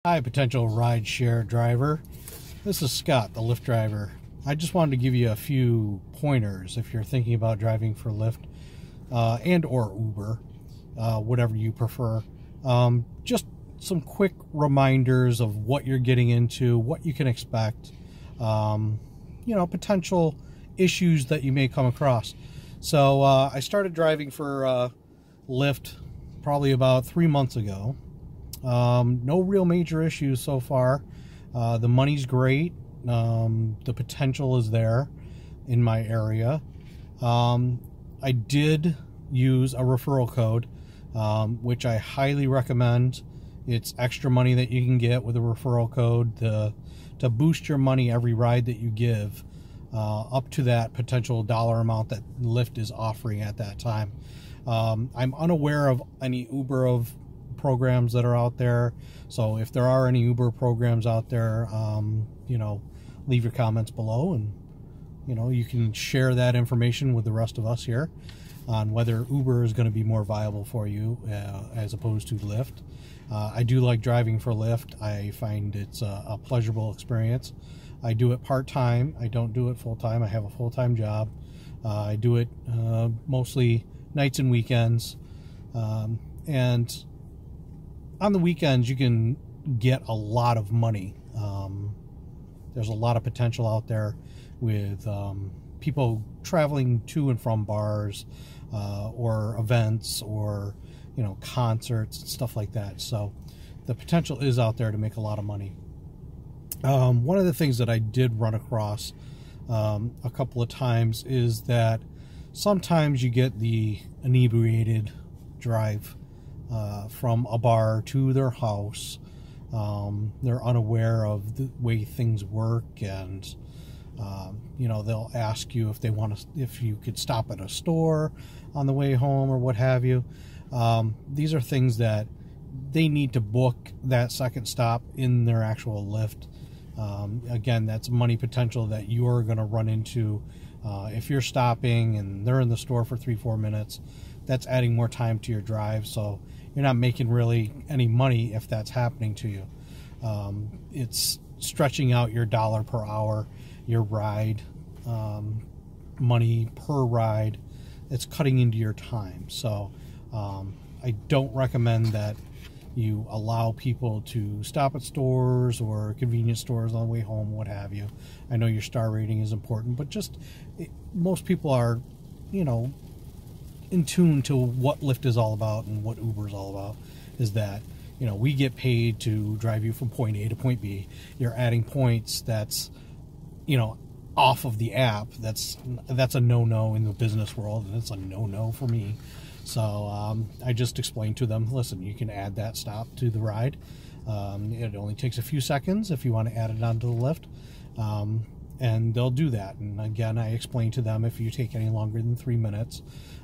Hi, potential rideshare driver. This is Scott, the Lyft driver. I just wanted to give you a few pointers if you're thinking about driving for Lyft and or Uber, whatever you prefer. Just some quick reminders of what you're getting into, what you can expect, potential issues that you may come across. So I started driving for Lyft probably about 3 months ago. No real major issues so far. The money's great. The potential is there in my area. I did use a referral code, which I highly recommend. It's extra money that you can get with a referral code to boost your money every ride that you give, up to that potential dollar amount that Lyft is offering at that time. I'm unaware of any Uber programs that are out there, so if there are any Uber programs out there, leave your comments below, and you can share that information with the rest of us here on whether Uber is going to be more viable for you as opposed to Lyft. I do like driving for Lyft. I find it's a pleasurable experience. I do it part-time. I don't do it full-time. I have a full-time job. I do it mostly nights and weekends, and on the weekends you can get a lot of money. There's a lot of potential out there with people traveling to and from bars or events or concerts and stuff like that. So the potential is out there to make a lot of money. One of the things that I did run across a couple of times is that sometimes you get the inebriated drive from a bar to their house. They're unaware of the way things work, and they'll ask you if you could stop at a store on the way home or what have you. These are things that they need to book that second stop in their actual Lyft. Again, that's money potential that you're going to run into if you're stopping and they're in the store for 3-4 minutes. That's adding more time to your drive, so you're not making really any money if that's happening to you. It's stretching out your dollar per hour, your ride, money per ride. It's cutting into your time. So I don't recommend that you allow people to stop at stores or convenience stores on the way home, what have you. I know your star rating is important, but most people are, in tune to what Lyft is all about and what Uber is all about. Is that we get paid to drive you from point A to point B. You're adding points that's off of the app. That's a no-no in the business world, and it's a no-no for me. So I just explained to them, listen, you can add that stop to the ride. It only takes a few seconds if you want to add it onto the Lyft. And they'll do that. And again, I explained to them, if you take any longer than 3 minutes,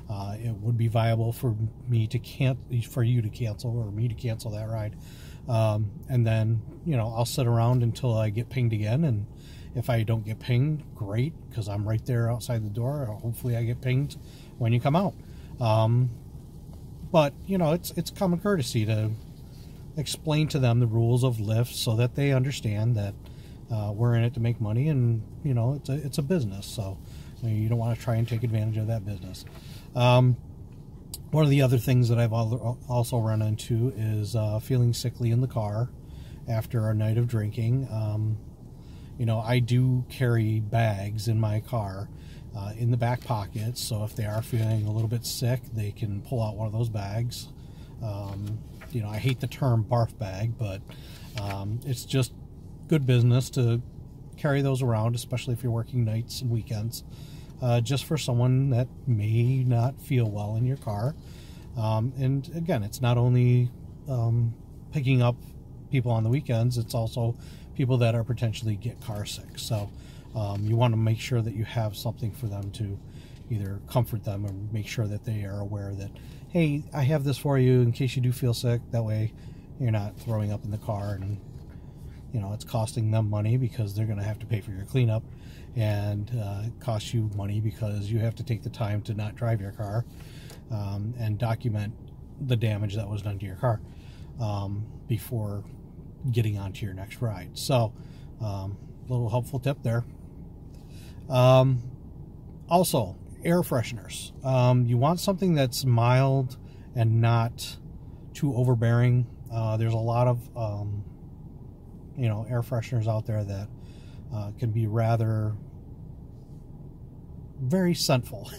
it would be viable for you to cancel, or me to cancel that ride. And then, I'll sit around until I get pinged again. And if I don't get pinged, great, because I'm right there outside the door. Hopefully I get pinged when you come out. But, it's common courtesy to explain to them the rules of Lyft so that they understand that we're in it to make money, and it's a business, so you don't want to try and take advantage of that business. One of the other things that I've also run into is feeling sickly in the car after a night of drinking. I do carry bags in my car in the back pockets, so if they are feeling a little bit sick, they can pull out one of those bags. I hate the term barf bag, but it's just good business to carry those around, especially if you're working nights and weekends, just for someone that may not feel well in your car. And again, it's not only picking up people on the weekends, it's also people that are potentially get car sick. So you want to make sure that you have something for them to either comfort them or make sure that they are aware that, hey, I have this for you in case you do feel sick. That way you're not throwing up in the car, and it's costing them money because they're going to have to pay for your cleanup, and it costs you money because you have to take the time to not drive your car and document the damage that was done to your car before getting onto your next ride. So little helpful tip there. Also, air fresheners. You want something that's mild and not too overbearing. There's a lot of air fresheners out there that can be rather very scentful.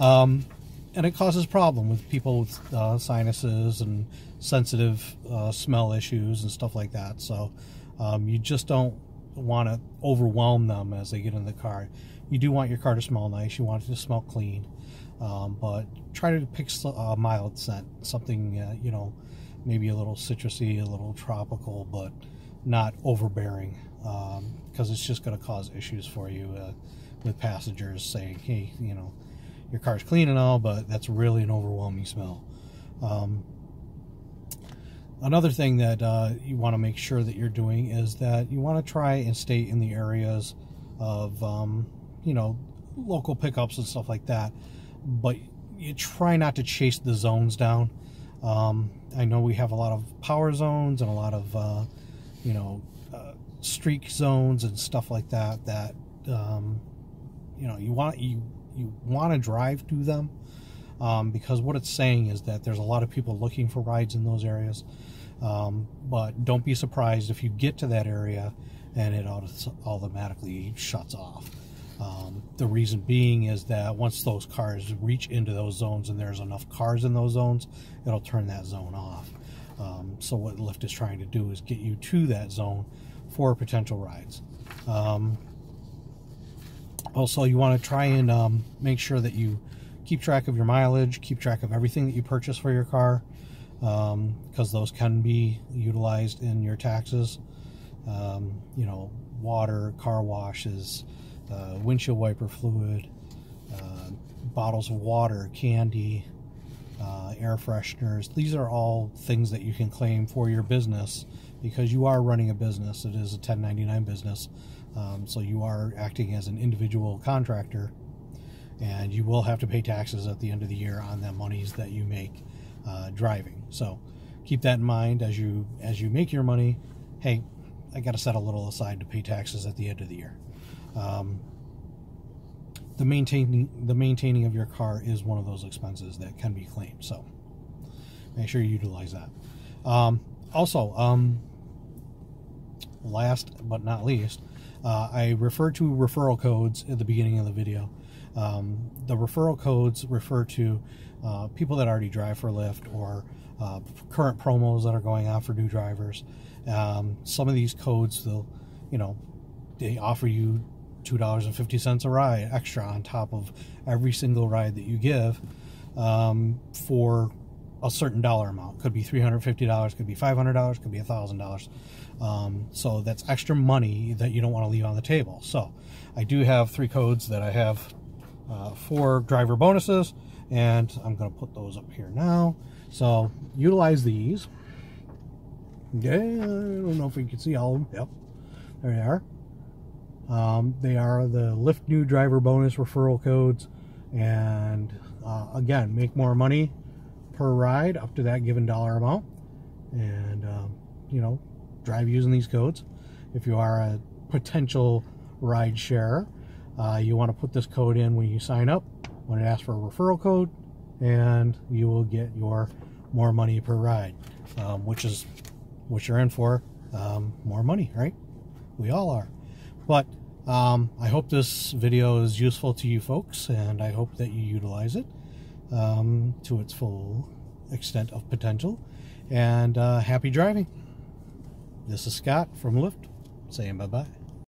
And it causes problem with people with sinuses and sensitive smell issues and stuff like that. So you just don't want to overwhelm them as they get in the car. You do want your car to smell nice. You want it to smell clean, but try to pick a mild scent, something maybe a little citrusy, a little tropical, but not overbearing, because it's just going to cause issues for you with passengers saying, hey, your car's clean and all, but that's really an overwhelming smell. Another thing that you want to make sure that you're doing is that you want to try and stay in the areas of local pickups and stuff like that, but you try not to chase the zones down. I know we have a lot of power zones and a lot of streak zones and stuff like that you want to drive to them, because what it's saying is that there's a lot of people looking for rides in those areas. But don't be surprised if you get to that area and it automatically shuts off. The reason being is that once those cars reach into those zones and there's enough cars in those zones, it'll turn that zone off. So what Lyft is trying to do is get you to that zone for potential rides. Also, you want to try and make sure that you keep track of your mileage, keep track of everything that you purchase for your car, because those can be utilized in your taxes. Water, car washes, windshield wiper fluid, bottles of water, candy, air fresheners. These are all things that you can claim for your business, because you are running a business. It is a 1099 business. So you are acting as an individual contractor, and you will have to pay taxes at the end of the year on the monies that you make driving. So keep that in mind as you make your money. Hey, I got to set a little aside to pay taxes at the end of the year. The maintaining of your car is one of those expenses that can be claimed. So make sure you utilize that. Also, last but not least, I referred to referral codes at the beginning of the video. The referral codes refer to people that already drive for Lyft, or current promos that are going on for new drivers. Some of these codes, they offer you $2.50 a ride extra on top of every single ride that you give, for a certain dollar amount. Could be $350, could be $500, could be $1,000. So that's extra money that you don't want to leave on the table. So I do have 3 codes that I have for driver bonuses, and I'm going to put those up here now. So utilize these. Okay, I don't know if you can see all of them. Yep, there they are. They are the Lyft New Driver Bonus referral codes, and again, make more money per ride up to that given dollar amount, and drive using these codes. If you are a potential ride sharer, you want to put this code in when you sign up, when it asks for a referral code, and you will get your more money per ride, which is what you're in for. More money, right? We all are. But I hope this video is useful to you folks, and I hope that you utilize it to its full extent of potential. And happy driving. This is Scott from Lyft saying bye-bye.